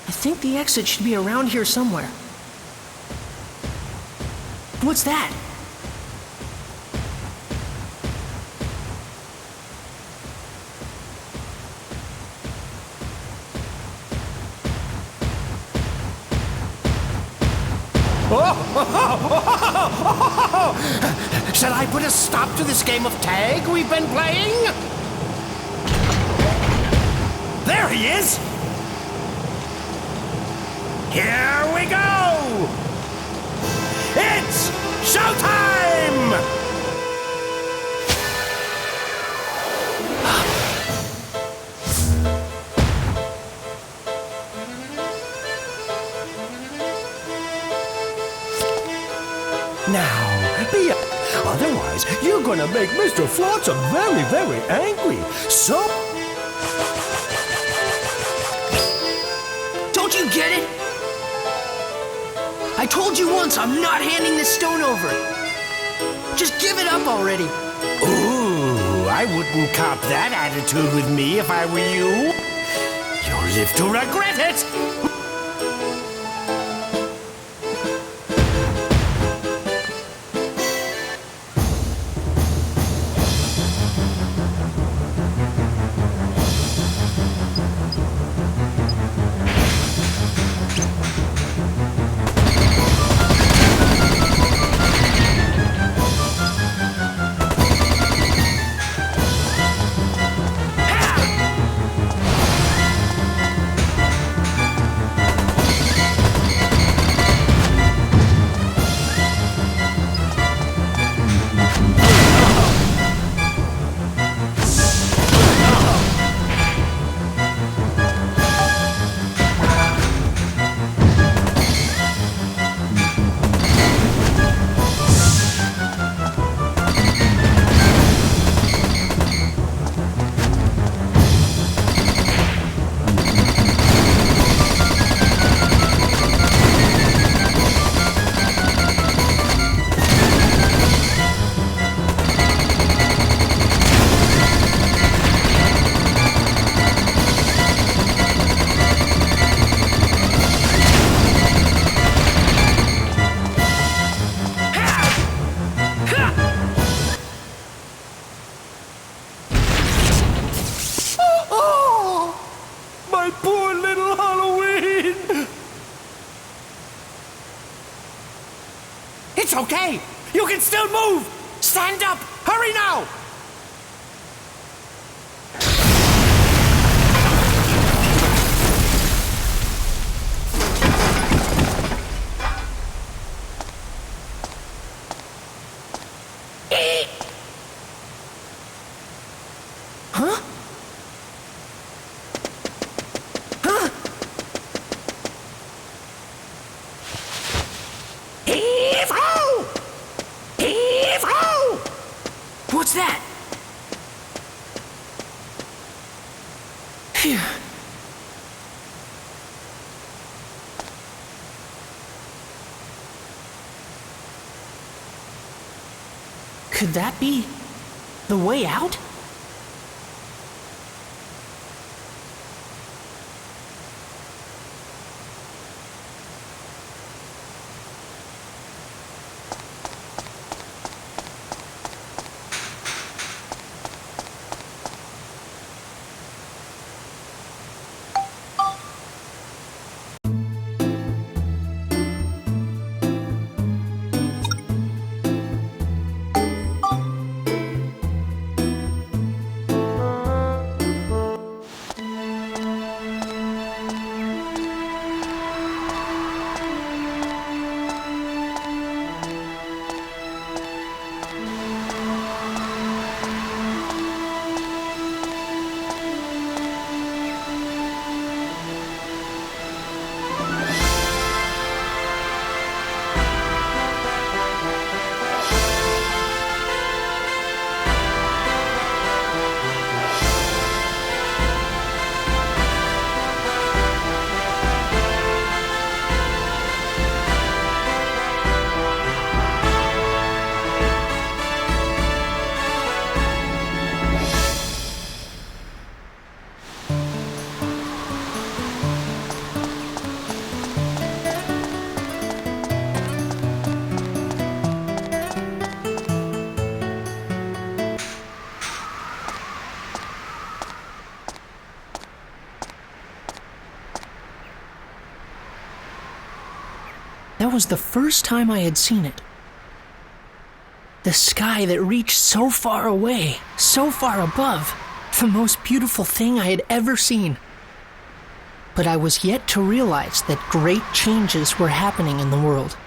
I think the exit should be around here somewhere. What's that? Shall I put a stop to this game of tag we've been playing? There he is! Here we go! It's showtime! Now, be otherwise, you're gonna make Mr. Flotsam very, very angry. So... Don't you get it? I told you once I'm not handing this stone over. Just give it up already. Ooh, I wouldn't cop that attitude with me if I were you. You'll live to regret it. It's okay! You can still move! Stand up! Hurry now! Huh? Huh? Heave-ho! Heave-ho! What's that? Phew. Could that be the way out? that was the first time I had seen it. The sky that reached so far away, so far above, the most beautiful thing I had ever seen. But I was yet to realize that great changes were happening in the world.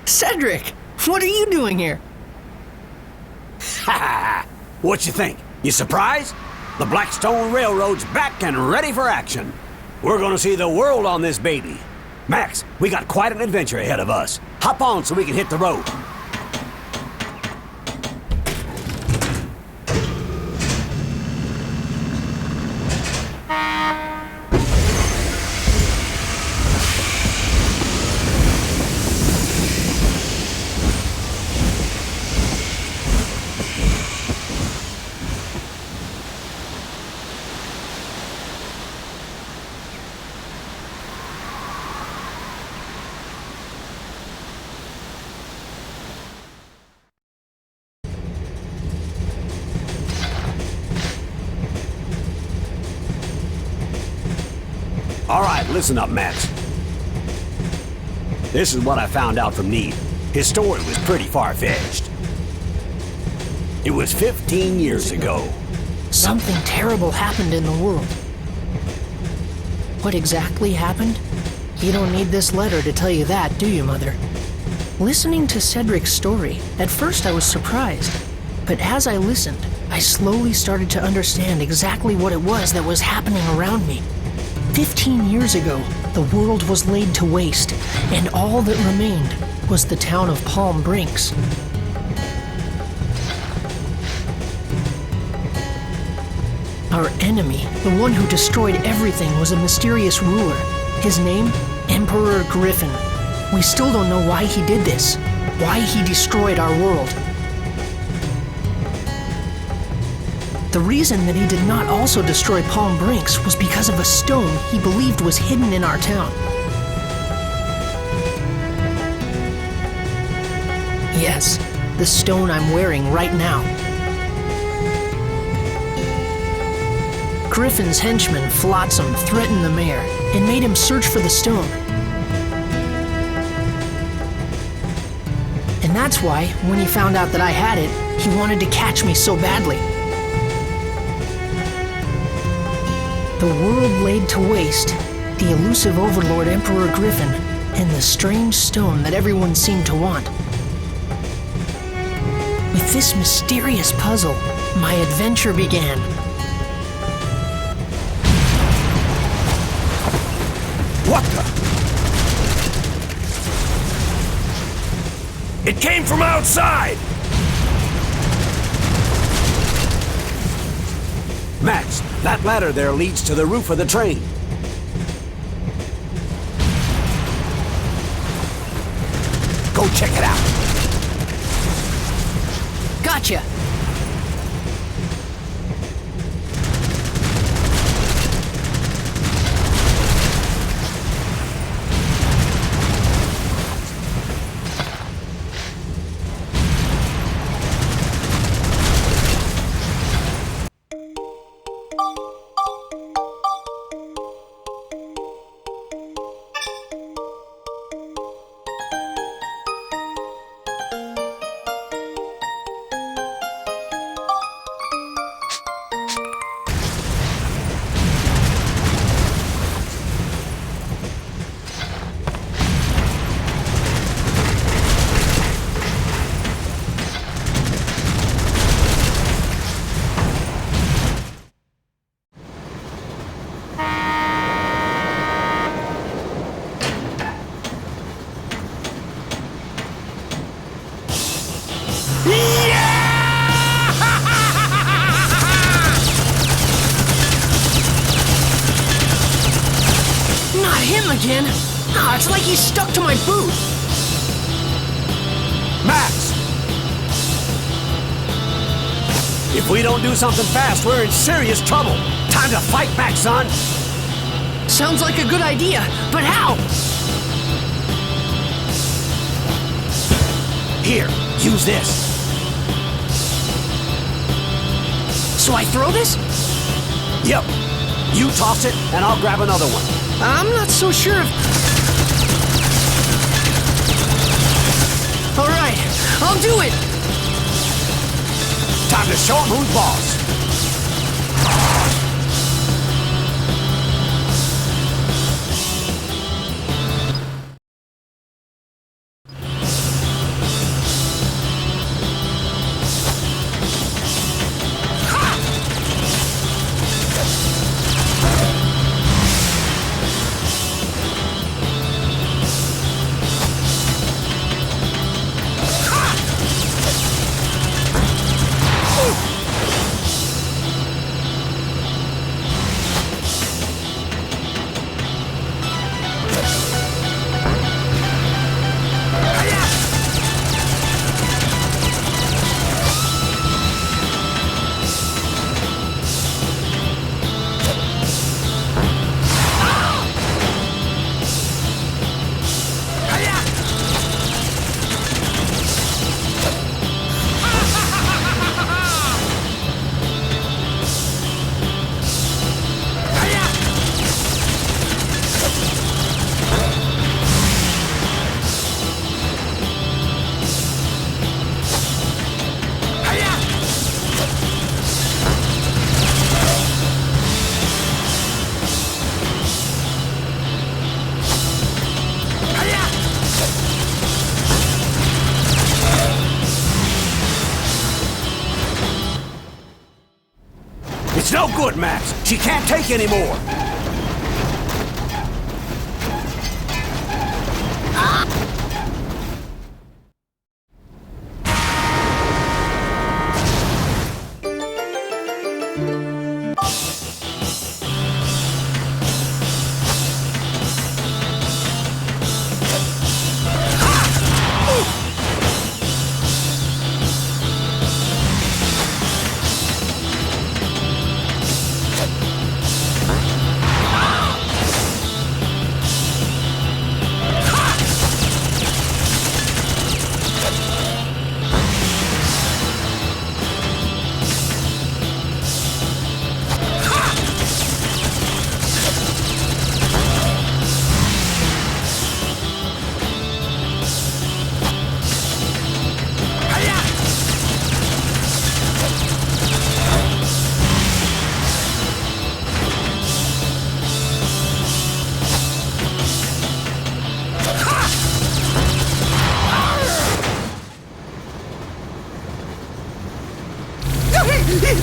Cedric, what are you doing here? Ha! What you think? You surprised? The Blackstone Railroad's back and ready for action. We're gonna see the world on this baby. Max, we got quite an adventure ahead of us. Hop on so we can hit the road. All right, listen up, Max. This is what I found out from Need. His story was pretty far-fetched. It was 15 years ago. Something terrible happened in the world. What exactly happened? You don't need this letter to tell you that, do you, Mother? Listening to Cedric's story, at first I was surprised. But as I listened, I slowly started to understand exactly what it was that was happening around me. 15 years ago, the world was laid to waste, and all that remained was the town of Palm Brinks. Our enemy, the one who destroyed everything, was a mysterious ruler. His name, Emperor Griffon. We still don't know why he did this, why he destroyed our world. The reason that he did not also destroy Palm Brinks was because of a stone he believed was hidden in our town. Yes, the stone I'm wearing right now. Griffon's henchman, Flotsam, threatened the mayor and made him search for the stone. And that's why, when he found out that I had it, he wanted to catch me so badly. The world laid to waste, the elusive overlord Emperor Griffon, and the strange stone that everyone seemed to want. With this mysterious puzzle, my adventure began. What the? It came from outside! Max, that ladder there leads to the roof of the train. Go check it out. Gotcha! Again? It's like he's stuck to my boot. Max! If we don't do something fast, we're in serious trouble. Time to fight back, son. Sounds like a good idea, but how? Here, use this. So I throw this? Yep. You toss it, and I'll grab another one. I'm not so sure if... All right, I'll do it. Time to show 'em who's boss. It's no good, Max. She can't take any more.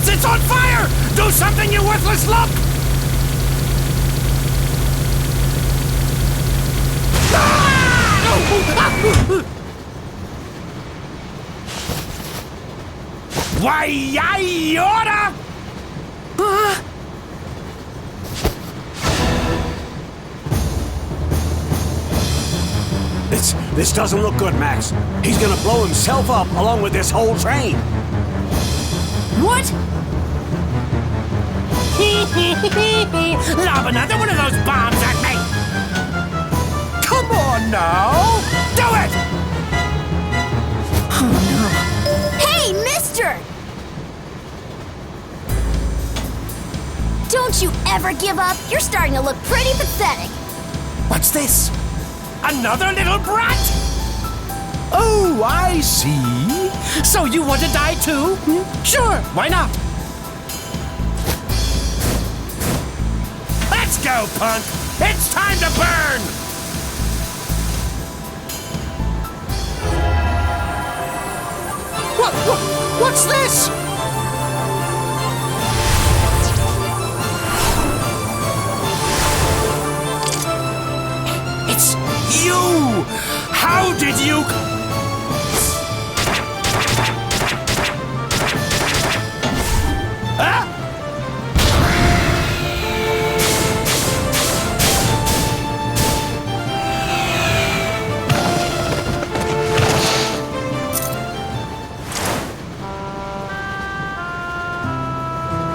It's on fire! Do something, you worthless lump! Why, I oughta... This doesn't look good, Max. He's gonna blow himself up along with this whole train. What? Lob another one of those bombs at me! Come on now! Do it! Oh Hey, mister! Don't you ever give up? You're starting to look pretty pathetic. What's this? Another little brat? Oh, I see. So you want to die too? Sure, why not? Let's go, punk! It's time to burn! What's this? It's you! How did you... Huh?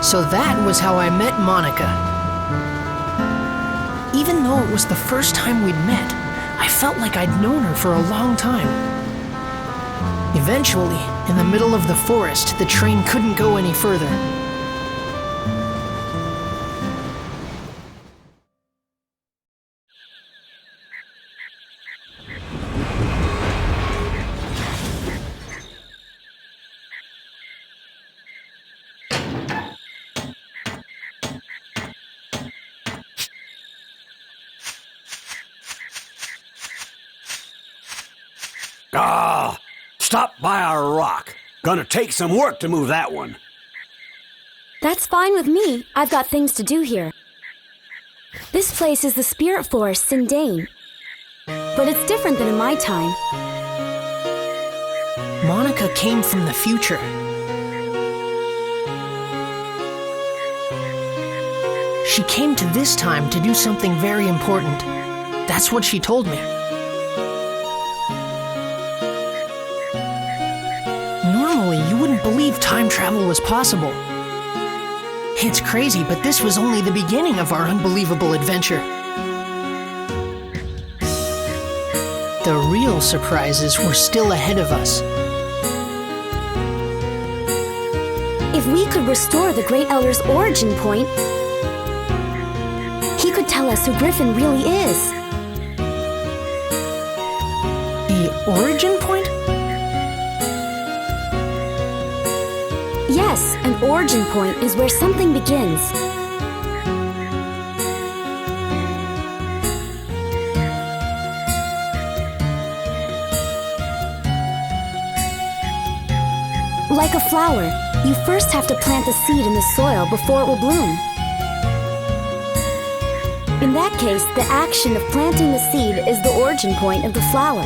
So that was how I met Monica. Even though it was the first time we'd met, I felt like I'd known her for a long time. Eventually, in the middle of the forest, the train couldn't go any further. Stop by our rock. Gonna take some work to move that one. That's fine with me. I've got things to do here. This place is the spirit forest, Sindain. But it's different than in my time. Monica came from the future. She came to this time to do something very important. That's what she told me. Normally, you wouldn't believe time travel was possible. It's crazy, but this was only the beginning of our unbelievable adventure. The real surprises were still ahead of us. If we could restore the Great Elder's origin point, he could tell us who Griffon really is. The origin point? Yes, an origin point is where something begins. Like a flower, you first have to plant the seed in the soil before it will bloom. In that case, the action of planting the seed is the origin point of the flower.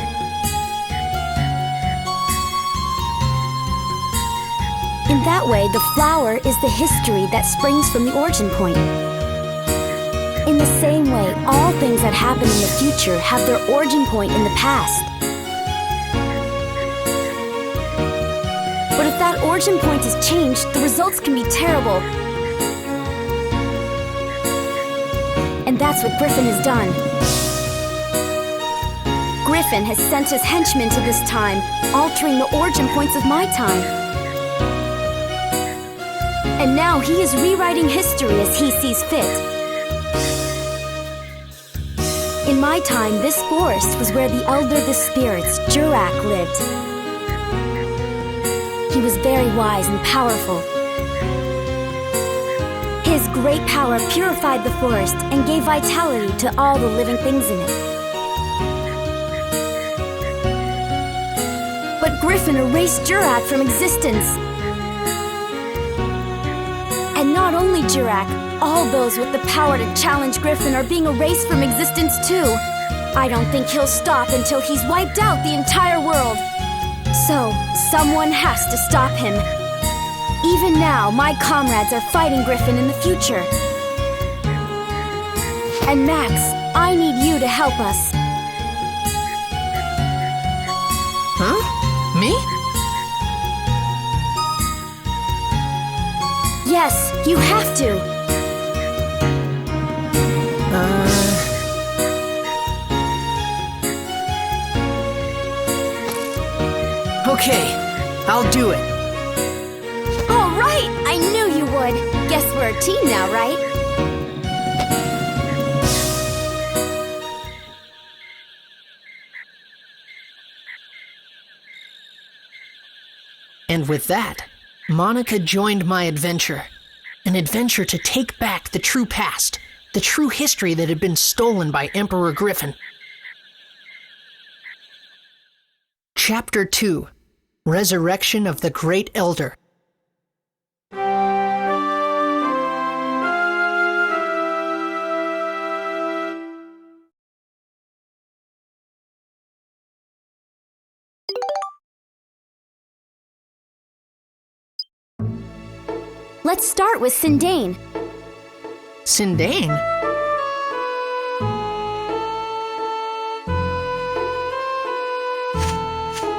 In that way, the flower is the history that springs from the origin point. In the same way, all things that happen in the future have their origin point in the past. But if that origin point is changed, the results can be terrible. And that's what Griffon has done. Griffon has sent his henchmen to this time, altering the origin points of my time. And now he is rewriting history as he sees fit. In my time, this forest was where the Elder of the Spirits, Jurak, lived. He was very wise and powerful. His great power purified the forest and gave vitality to all the living things in it. But Griffon erased Jurak from existence. And not only Jurak, all those with the power to challenge Griffon are being erased from existence too. I don't think he'll stop until he's wiped out the entire world. So, someone has to stop him. Even now, my comrades are fighting Griffon in the future. And Max, I need you to help us. Huh? Me? Yes, you have to. Okay, I'll do it. All right, I knew you would. Guess we're a team now, right? And with that, Monica joined my adventure. An adventure to take back the true past, the true history that had been stolen by Emperor Griffon. Chapter 2: Resurrection of the Great Elder. Let's start with Sindain. Sindain?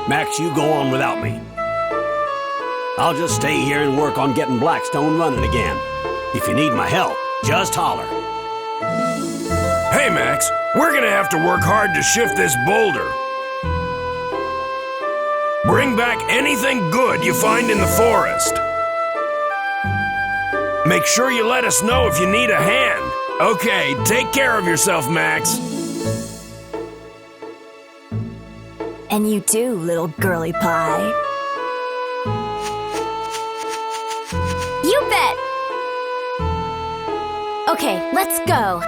Max, you go on without me. I'll just stay here and work on getting Blackstone running again. If you need my help, just holler. Hey, Max, we're gonna have to work hard to shift this boulder. Bring back anything good you find in the forest. Make sure you let us know if you need a hand. Okay, take care of yourself, Max. And you do, little girly pie. You bet! Okay, let's go.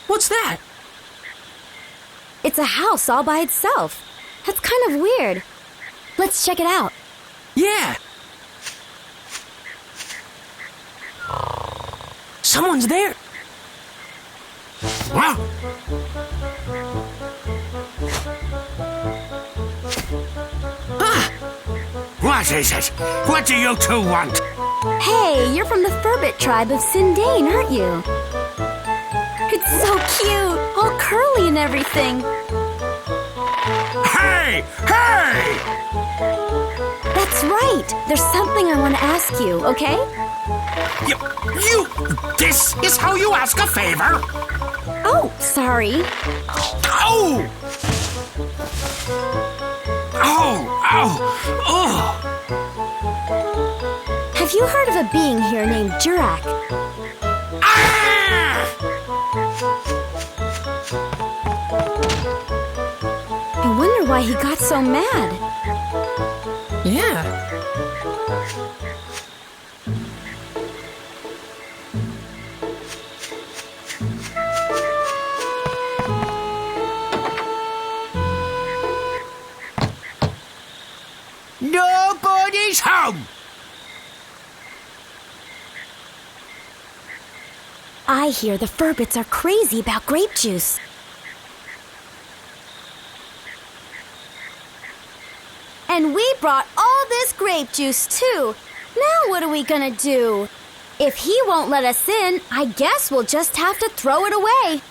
What's that? It's a house all by itself. That's kind of weird. Let's check it out. Yeah. Someone's there. Well, what is it? What do you two want? Hey, you're from the Furbit tribe of Sindain, aren't you? It's so cute, all curly and everything. Hey! Hey! That's right. There's something I want to ask you, okay? This is how you ask a favor? Oh, sorry. Oh! Oh! Have you heard of a being here named Jurak? Ah! I wonder why he got so mad. Yeah. Nobody's home! I hear the Furbits are crazy about grape juice. And we brought all this grape juice, too. Now what are we gonna do? If he won't let us in, I guess we'll just have to throw it away.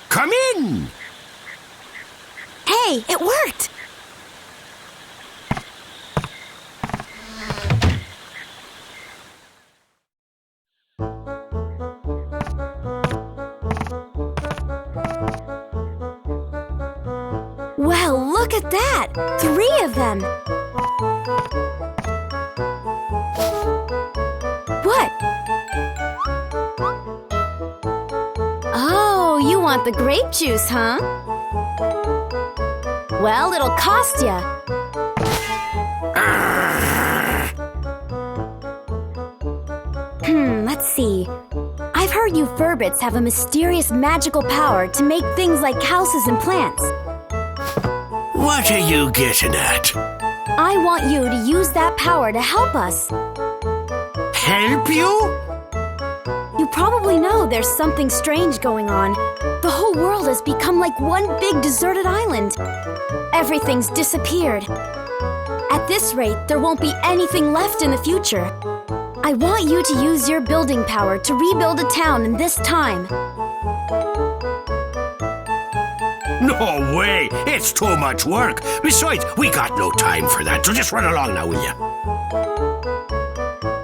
Come in! Hey, it worked! Well, look at that! 3 of them! What? Oh, you want the grape juice, huh? Well, it'll cost ya. Let's see. I've heard you Furbits have a mysterious magical power to make things like houses and plants. What are you getting at? I want you to use that power to help us. Help you? You probably know there's something strange going on. The whole world has become like one big deserted island. Everything's disappeared. At this rate, there won't be anything left in the future. I want you to use your building power to rebuild a town in this time. No way! It's too much work. Besides, we got no time for that, so just run along now, will ya?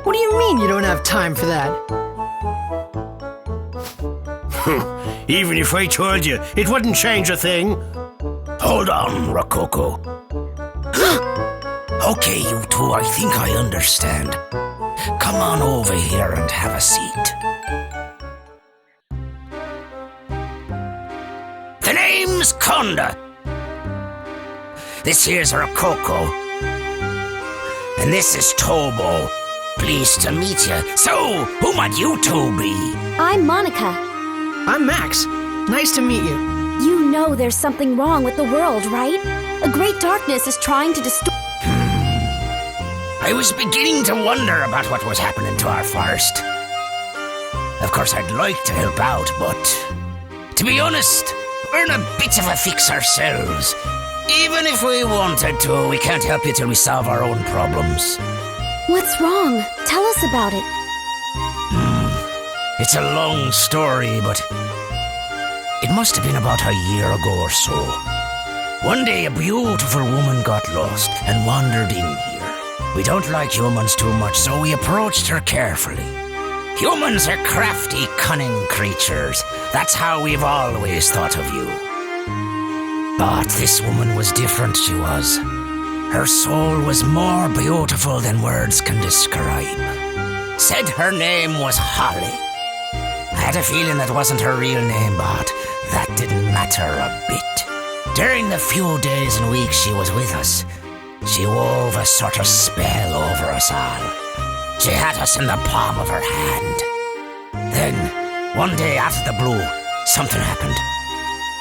What do you mean you don't have time for that? Even if I told you, it wouldn't change a thing. Hold on, Rococo. Okay, you two, I think I understand. Come on over here and have a seat. The name's Konda. This here's Rococo. And this is Tobo. Pleased to meet you. So, who might you two be? I'm Monica. I'm Max. Nice to meet you. You know there's something wrong with the world, right? A great darkness is trying to destroy... I was beginning to wonder about what was happening to our forest. Of course, I'd like to help out, but... to be honest, we're in a bit of a fix ourselves. Even if we wanted to, we can't help you till we solve our own problems. What's wrong? Tell us about it. It's a long story, but... it must have been about a year ago or so. One day, a beautiful woman got lost and wandered in here. We don't like humans too much, so we approached her carefully. Humans are crafty, cunning creatures. That's how we've always thought of you. But this woman was different, she was. Her soul was more beautiful than words can describe. Said her name was Holly. I had a feeling that wasn't her real name, but that didn't matter a bit. During the few days and weeks she was with us, she wove a sort of spell over us all. She had us in the palm of her hand. Then, one day out of the blue, something happened.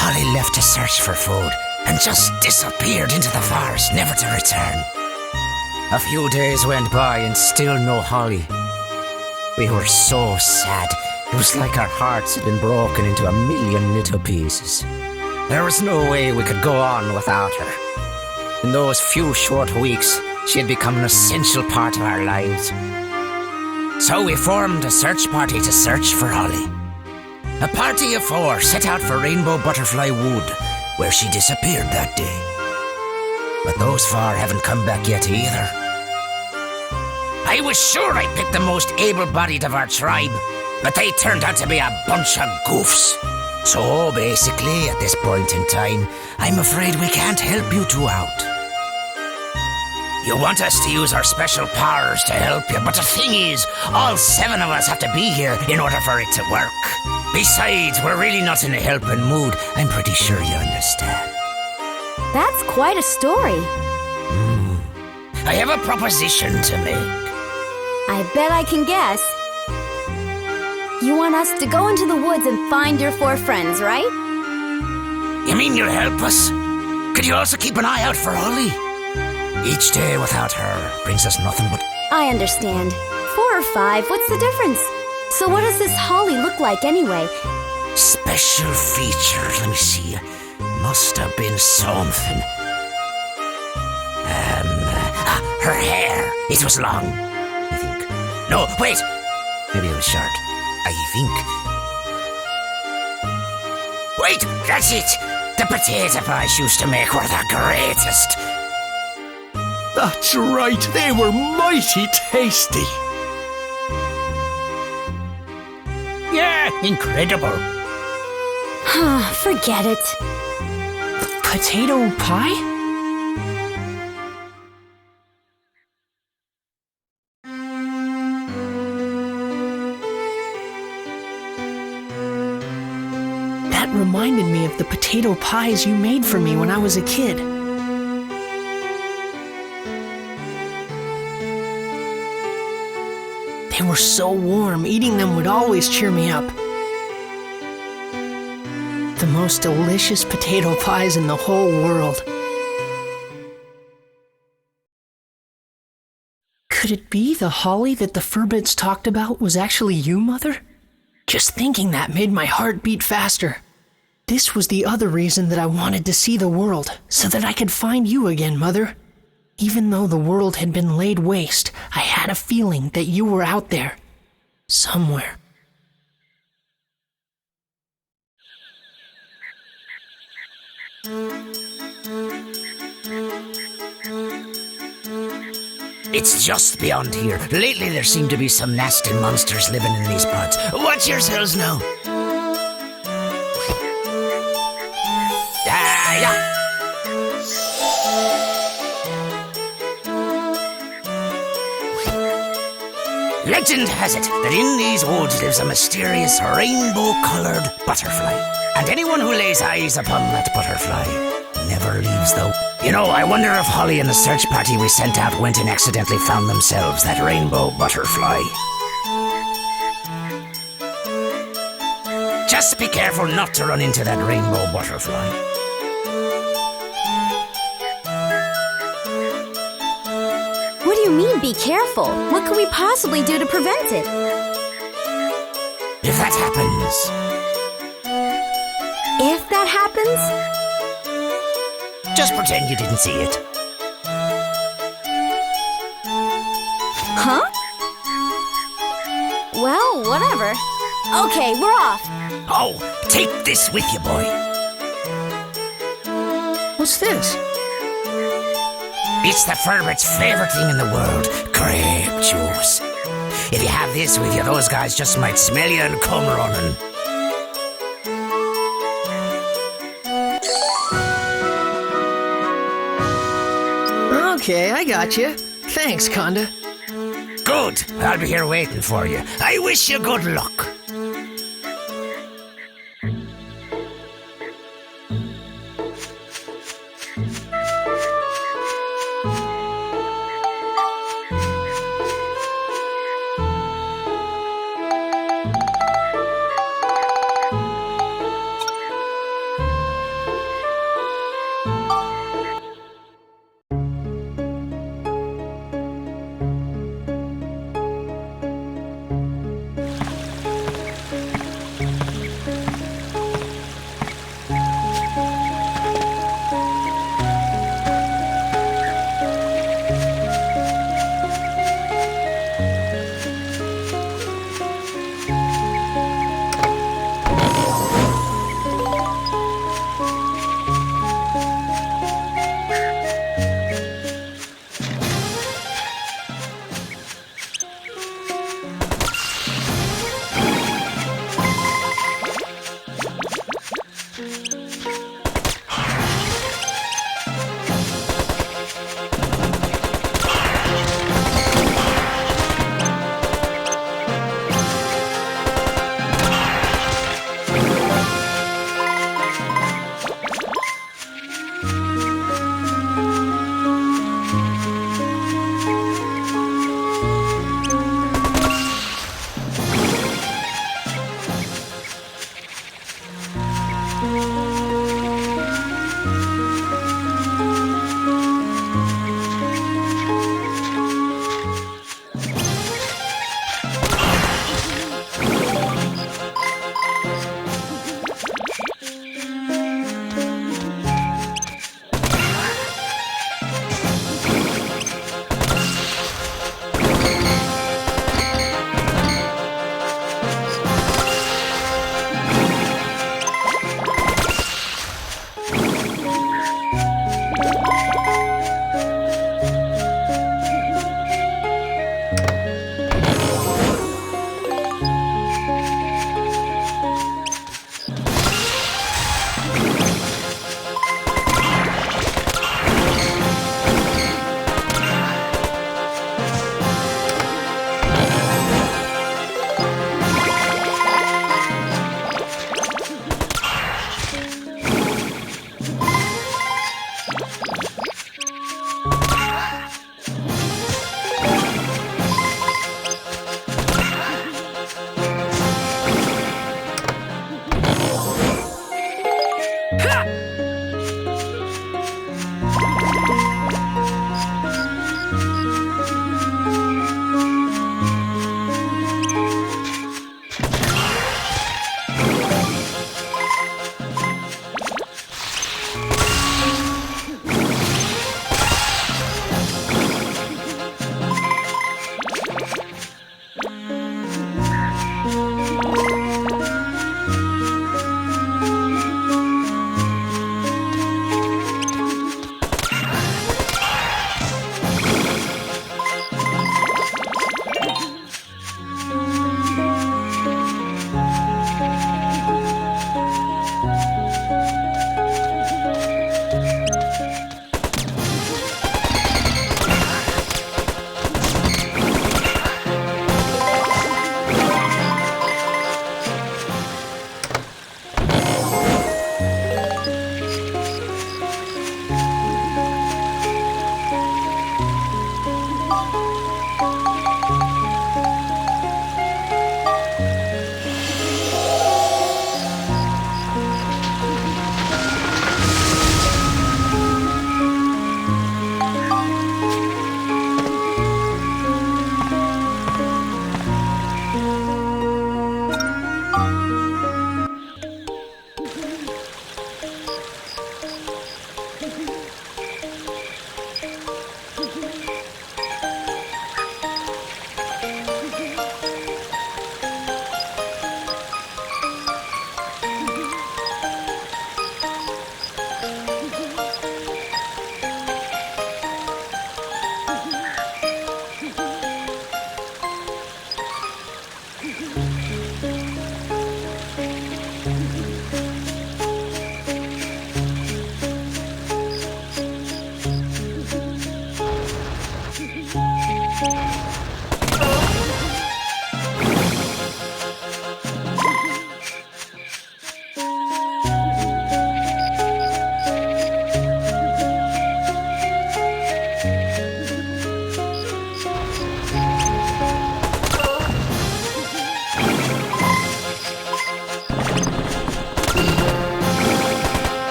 Holly left to search for food and just disappeared into the forest, never to return. A few days went by and still no Holly. We were so sad. It was like our hearts had been broken into a million little pieces. There was no way we could go on without her. In those few short weeks, she had become an essential part of our lives. So we formed a search party to search for Holly. A party of 4 set out for Rainbow Butterfly Wood, where she disappeared that day. But those 4 haven't come back yet either. I was sure I picked the most able-bodied of our tribe, but they turned out to be a bunch of goofs. So basically, at this point in time, I'm afraid we can't help you two out. You want us to use our special powers to help you, but the thing is, all 7 of us have to be here in order for it to work. Besides, we're really not in a helping mood. I'm pretty sure you understand. That's quite a story. I have a proposition to make. I bet I can guess. You want us to go into the woods and find your 4 friends, right? You mean you'll help us? Could you also keep an eye out for Holly? Each day without her brings us nothing but... I understand. 4 or 5, what's the difference? So what does this holly look like anyway? special features. Let me see. Must have been something. Her hair. It was long, I think. No, wait. Maybe it was short. I think. Wait, that's it. The potato pies used to make were the greatest. That's right, they were mighty tasty. Yeah, incredible. Forget it. Potato pie? That reminded me of the potato pies you made for me when I was a kid. They were so warm, eating them would always cheer me up. The most delicious potato pies in the whole world. Could it be the holly that the Furbits talked about was actually you, Mother? Just thinking that made my heart beat faster. This was the other reason that I wanted to see the world, so that I could find you again, Mother. Even though the world had been laid waste, I had a feeling that you were out there. Somewhere. It's just beyond here. Lately there seem to be some nasty monsters living in these parts. Watch yourselves now. Yeah. Legend has it that in these woods lives a mysterious rainbow-colored butterfly. And anyone who lays eyes upon that butterfly never leaves though. You know, I wonder if Holly and the search party we sent out went and accidentally found themselves that rainbow butterfly. Just be careful not to run into that rainbow butterfly. What do you mean, be careful? What could we possibly do to prevent it? If that happens... If that happens? Just pretend you didn't see it. Huh? Well, whatever. Okay, we're off. Oh, take this with you, boy. What's this? It's the Furbit's favorite thing in the world, grape juice. If you have this with you, those guys just might smell you and come running. Okay, I got you. Thanks, Konda. Good. I'll be here waiting for you. I wish you good luck.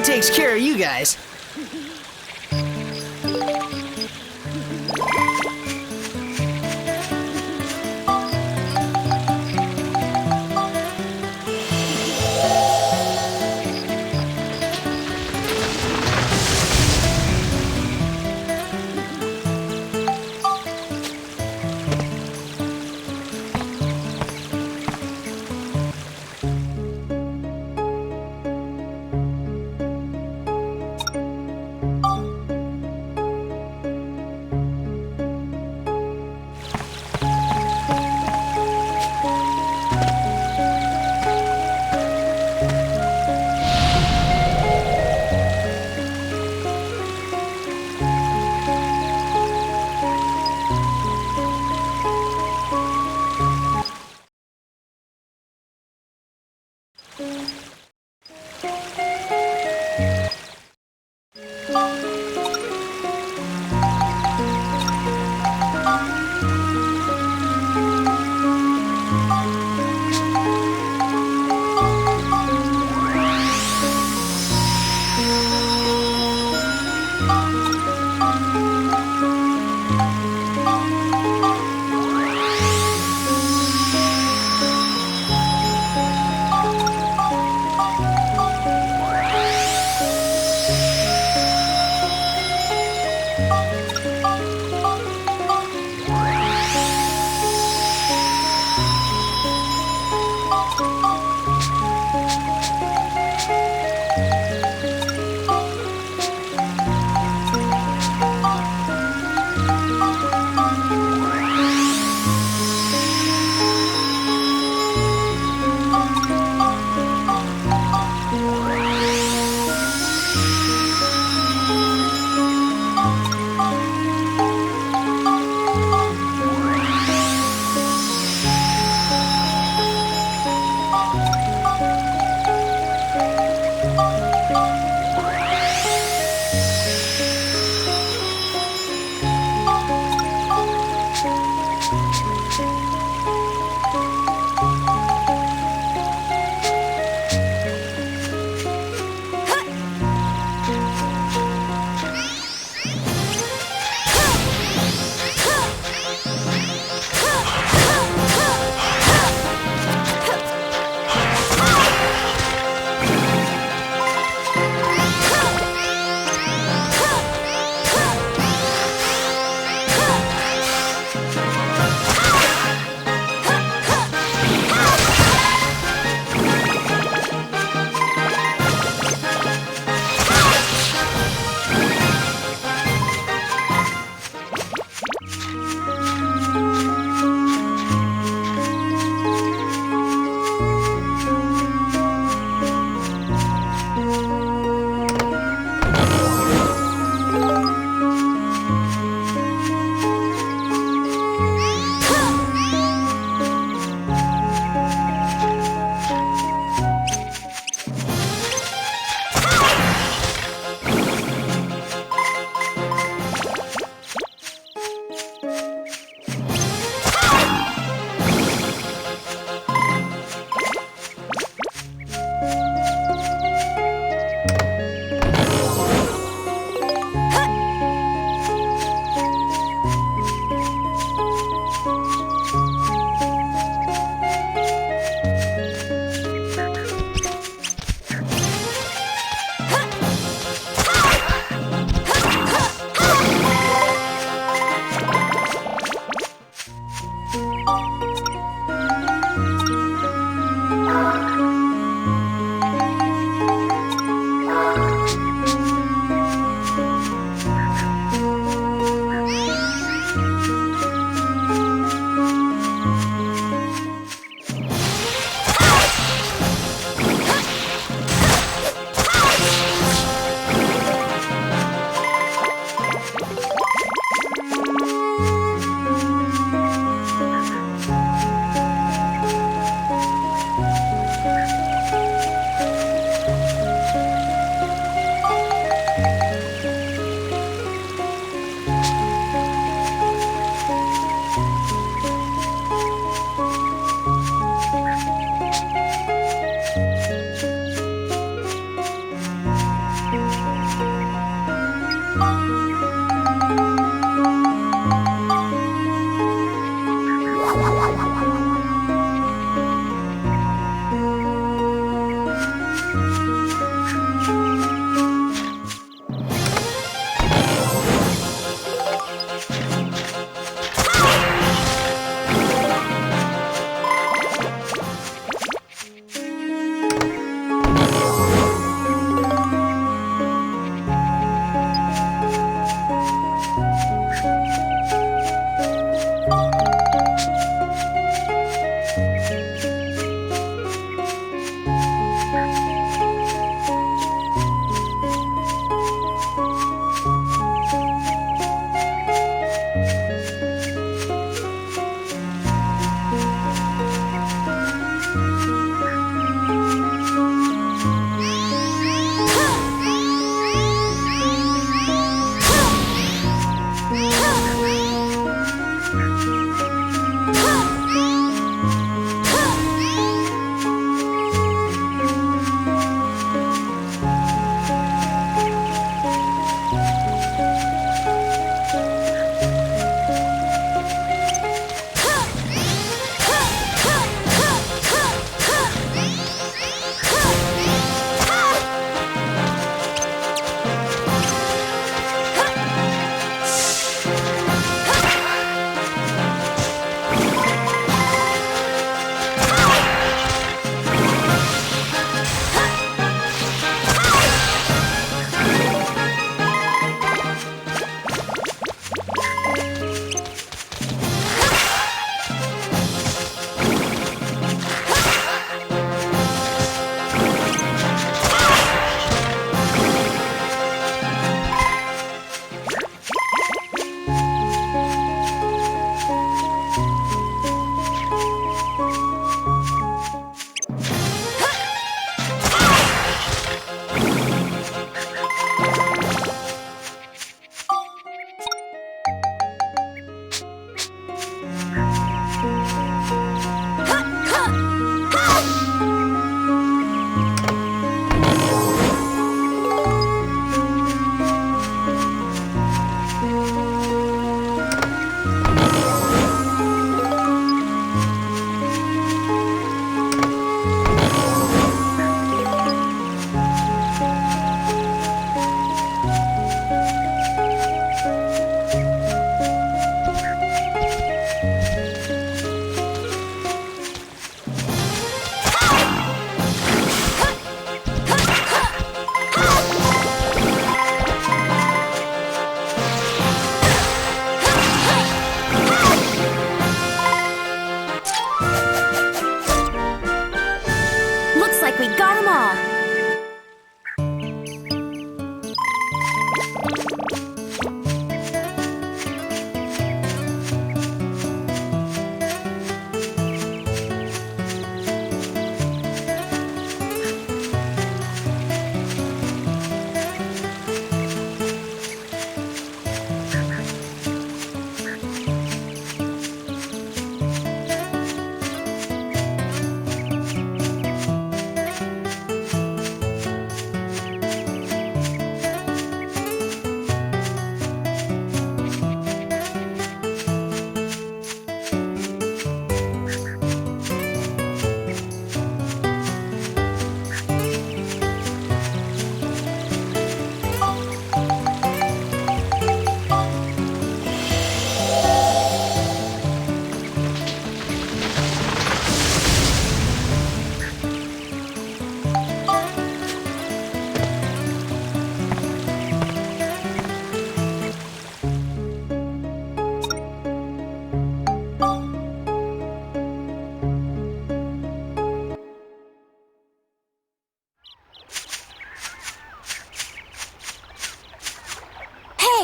takes care of you guys.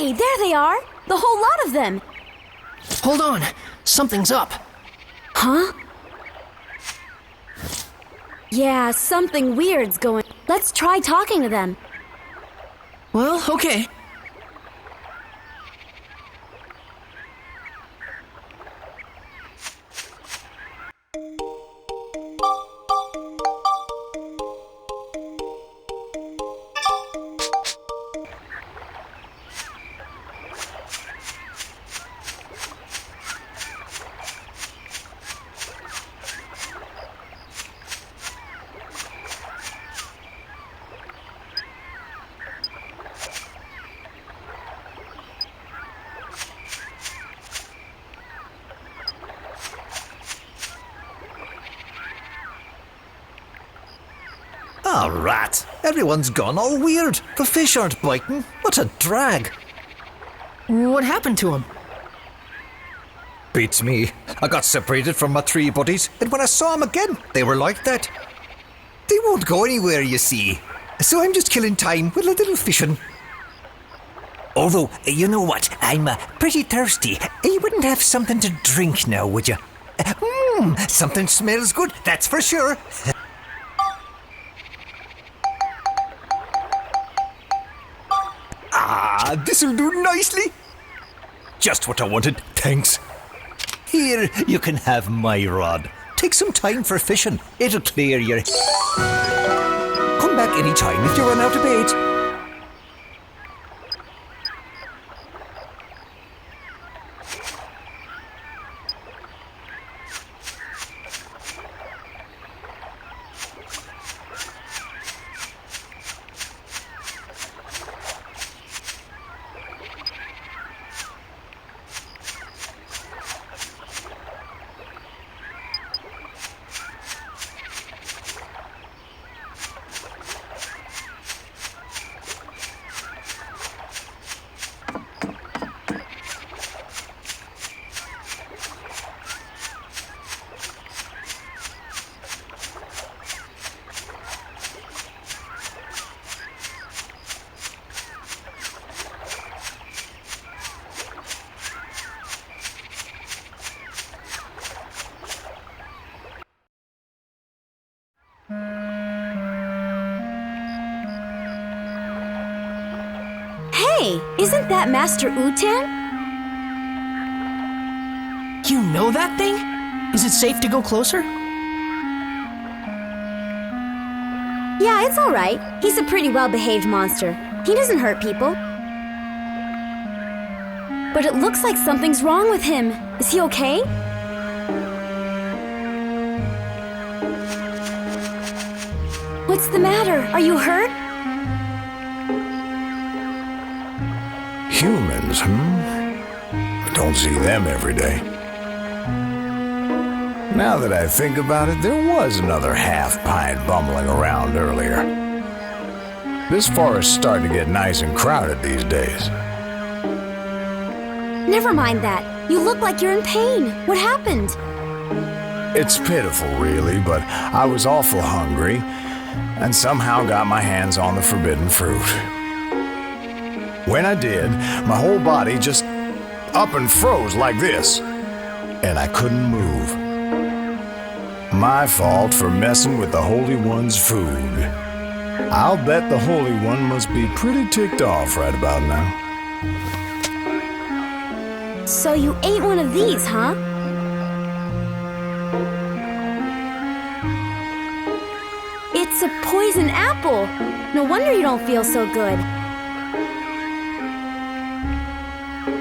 Hey, there they are! The whole lot of them! Hold on. Something's up. Huh? Yeah, something weird's going. Let's try talking to them. Well, okay. Ah, rat. Everyone's gone all weird. The fish aren't biting. What a drag. What happened to him? Beats me. I got separated from my three buddies, and when I saw them again, they were like that. They won't go anywhere, you see. So I'm just killing time with a little fishing. Although, you know what? I'm pretty thirsty. You wouldn't have something to drink now, would you? Something smells good, that's for sure. This'll do nicely. Just what I wanted, thanks. Here, you can have my rod. Take some time for fishing. It'll clear your... Come back any time if you run out of bait. Hey, isn't that Master Utan? You know that thing? Is it safe to go closer? Yeah, it's alright. He's a pretty well-behaved monster. He doesn't hurt people. But it looks like something's wrong with him. Is he okay? What's the matter? Are you hurt? Humans, I don't see them every day. Now that I think about it, there was another half-pint bumbling around earlier. This forest's starting to get nice and crowded these days. Never mind that. You look like you're in pain. What happened? It's pitiful, really, but I was awful hungry and somehow got my hands on the forbidden fruit. When I did, my whole body just up and froze like this, and I couldn't move. My fault for messing with the Holy One's food. I'll bet the Holy One must be pretty ticked off right about now. So you ate one of these, huh? It's a poison apple. No wonder you don't feel so good.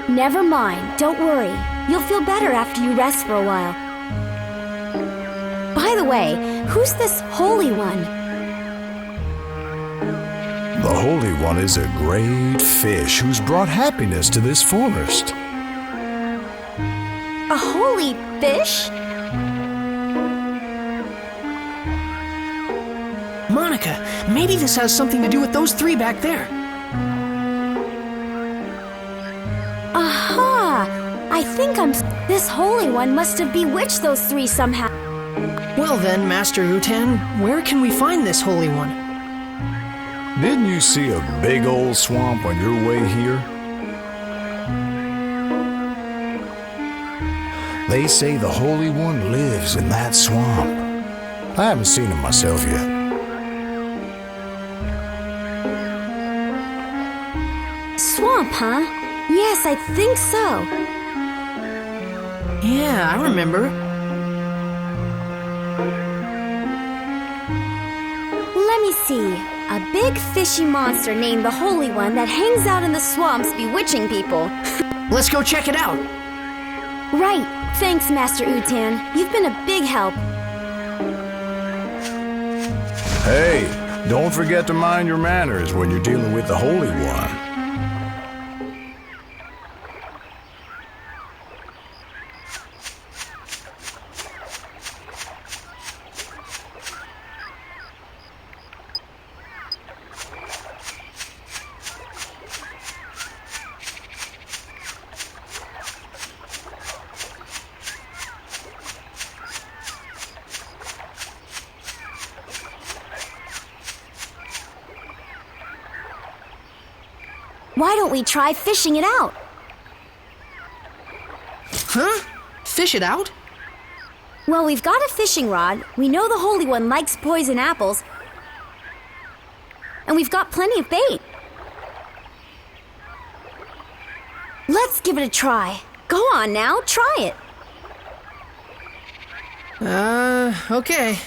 Never mind, don't worry. You'll feel better after you rest for a while. By the way, who's this Holy One? The Holy One is a great fish who's brought happiness to this forest. A holy fish? Monica, maybe this has something to do with those three back there. Aha! I think This Holy One must have bewitched those three somehow. Well then, Master Utan, where can we find this Holy One? Didn't you see a big old swamp on your way here? They say the Holy One lives in that swamp. I haven't seen him myself yet. Swamp, huh? Yes, I think so. Yeah, I remember. Let me see. A big fishy monster named the Holy One that hangs out in the swamps bewitching people. Let's go check it out. Right. Thanks, Master Utan. You've been a big help. Hey, don't forget to mind your manners when you're dealing with the Holy One. Why don't we try fishing it out? Huh? Fish it out? Well, we've got a fishing rod. We know the Holy One likes poison apples. And we've got plenty of bait. Let's give it a try. Go on now, try it. Okay.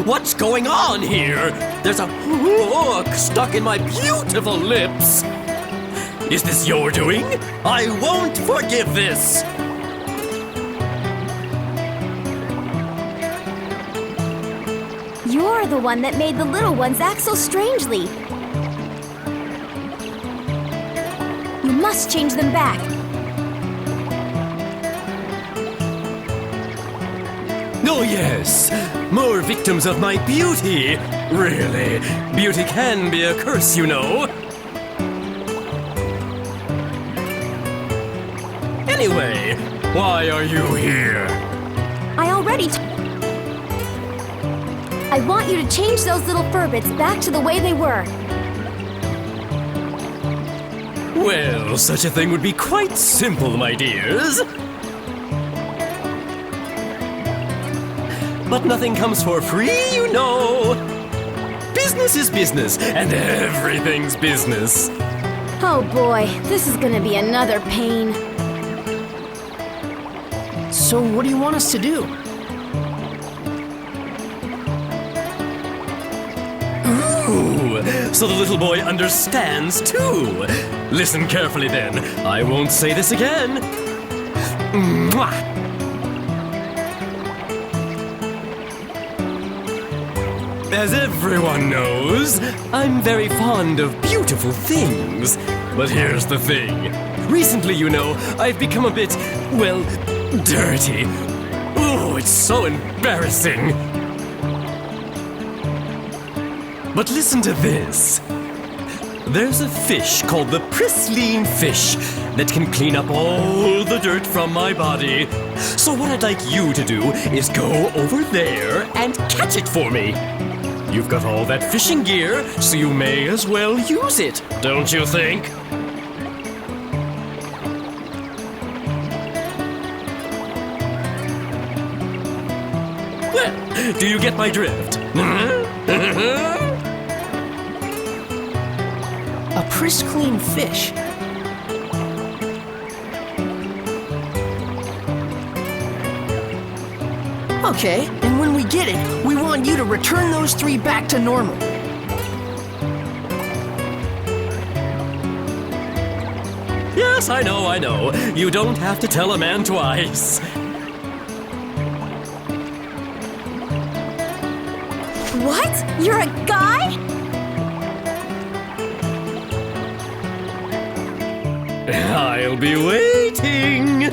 What's going on here? There's a hook stuck in my beautiful lips. Is this your doing? I won't forgive this. You're the one that made the little ones act so strangely. You must change them back. Oh yes, more victims of my beauty. Really, beauty can be a curse, you know. Anyway, why are you here? I want you to change those little furbits back to the way they were. Well, such a thing would be quite simple, my dears. But nothing comes for free, you know. Business is business, and everything's business. Oh boy, this is gonna be another pain. So what do you want us to do? Ooh, so the little boy understands too. Listen carefully then. I won't say this again. Mwah! As everyone knows, I'm very fond of beautiful things. But here's the thing. Recently, you know, I've become a bit, well, dirty. Oh, it's so embarrassing. But listen to this. There's a fish called the pristine fish that can clean up all the dirt from my body. So what I'd like you to do is go over there and catch it for me. You've got all that fishing gear, so you may as well use it, don't you think? Well, do you get my drift? A pristine fish. Okay, and when we get it, we want you to return those 3 back to normal. Yes, I know. You don't have to tell a man twice. What? You're a guy? I'll be waiting.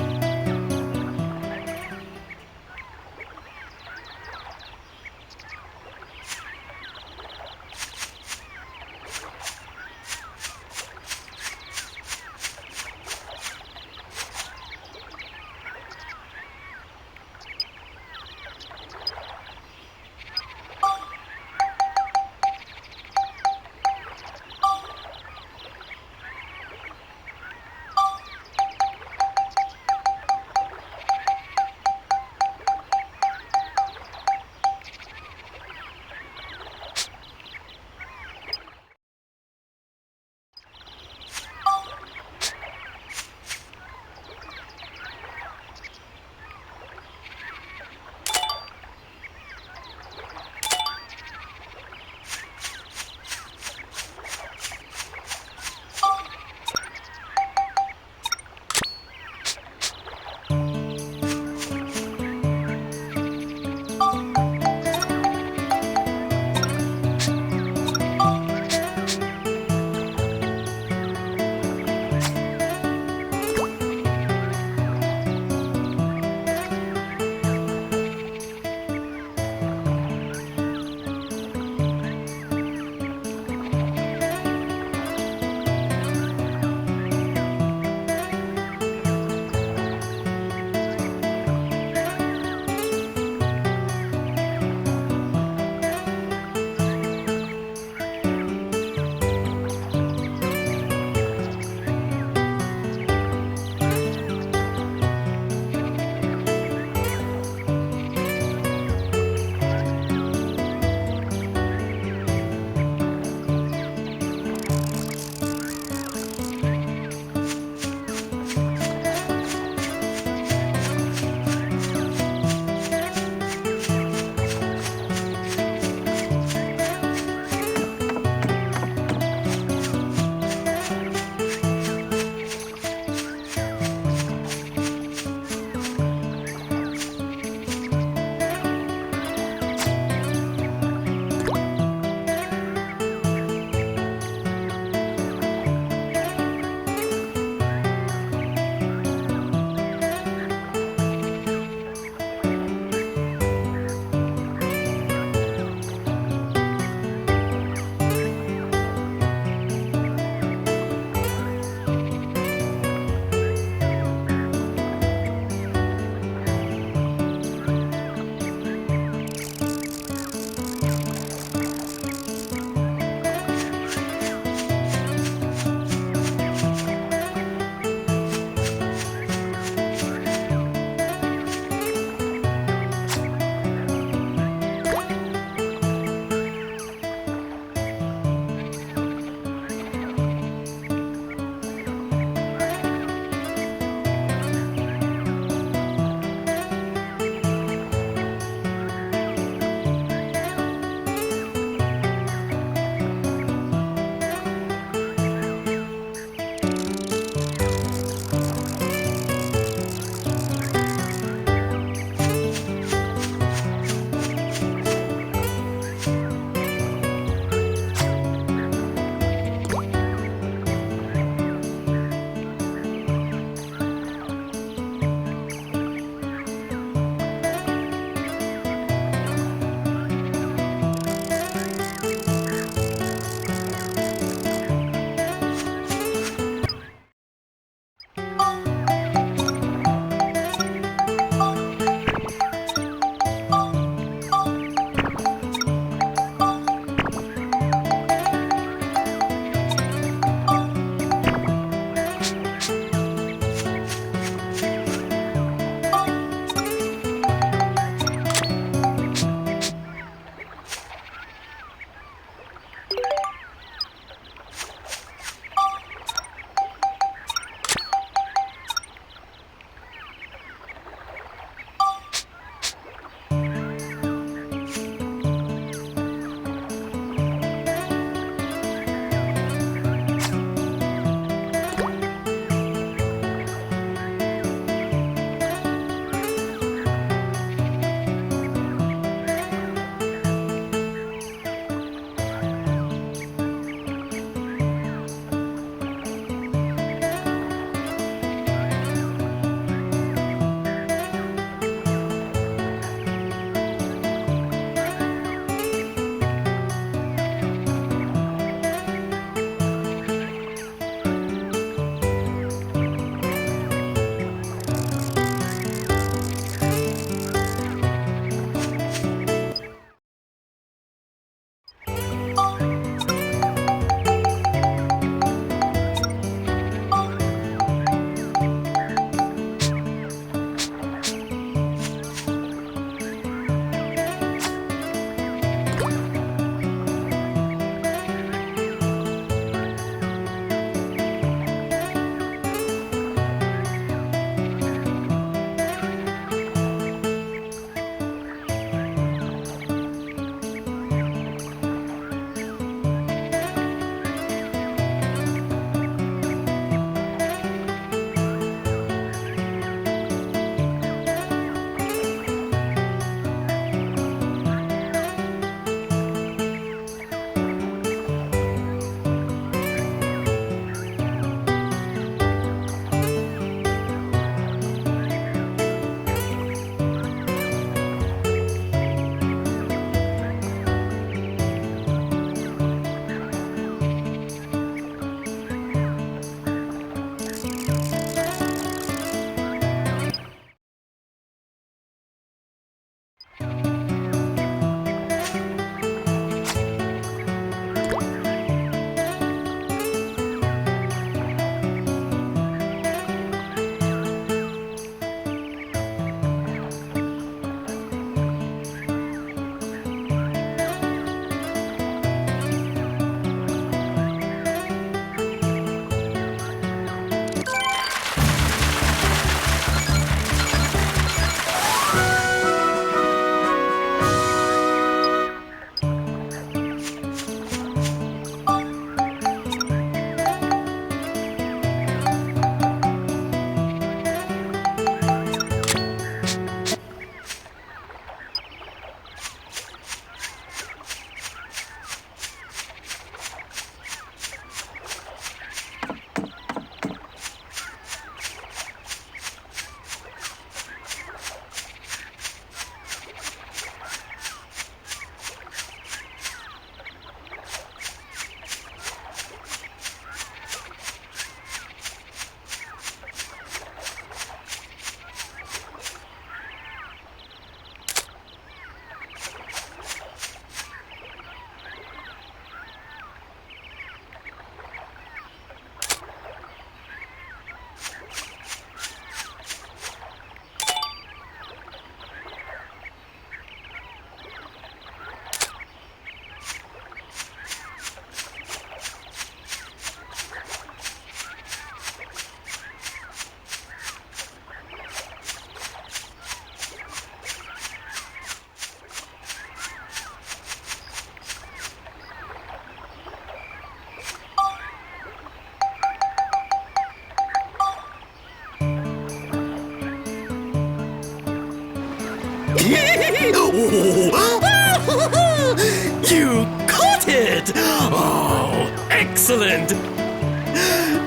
You caught it! Oh, excellent!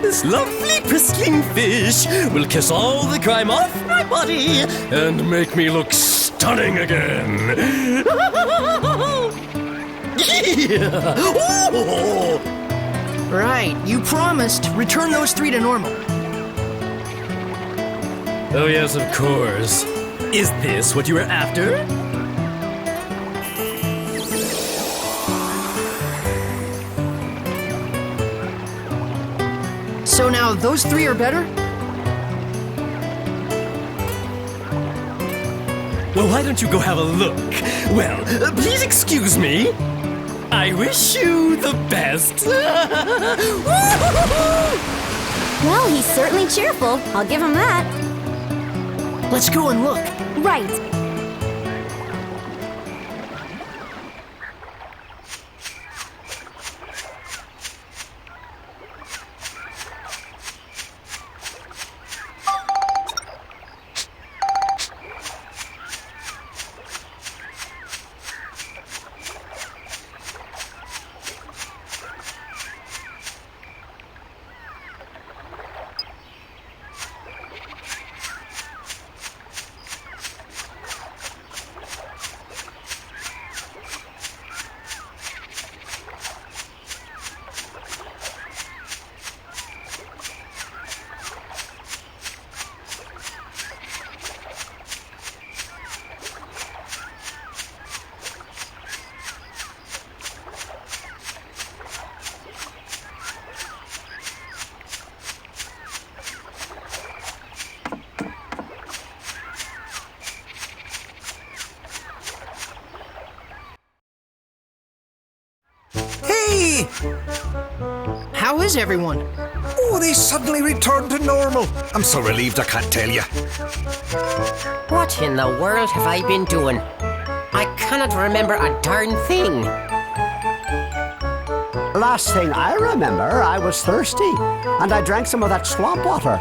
This lovely pristine fish will kiss all the grime off my body and make me look stunning again. Yeah. Oh. Right, you promised. Return those 3 to normal. Oh yes, of course. Is this what you were after? So now those 3 are better? Well, why don't you go have a look? Well, please excuse me. I wish you the best. Well, he's certainly cheerful. I'll give him that. Let's go and look. Right. Hey! How is everyone? Oh, they suddenly returned to normal. I'm so relieved I can't tell you. What in the world have I been doing? I cannot remember a darn thing. Last thing I remember, I was thirsty, and I drank some of that swamp water.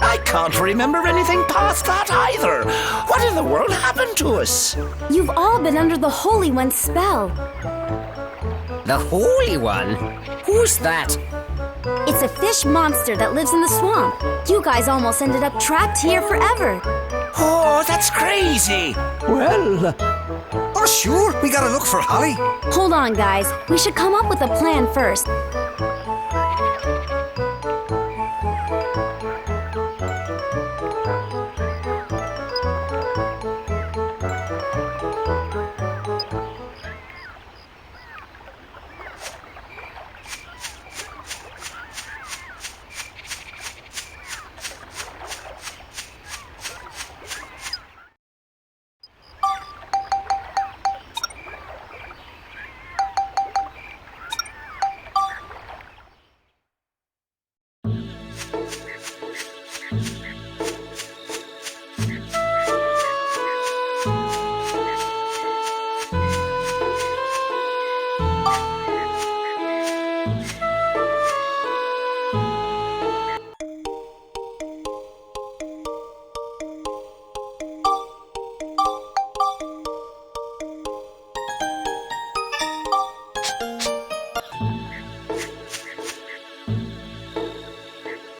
I can't remember anything past that either. What in the world happened to us? You've all been under the Holy One's spell. The Holy One? Who's that? It's a fish monster that lives in the swamp. You guys almost ended up trapped here forever. Oh, that's crazy. Well, Oh, sure, we gotta look for Holly. Hold on, guys. We should come up with a plan first.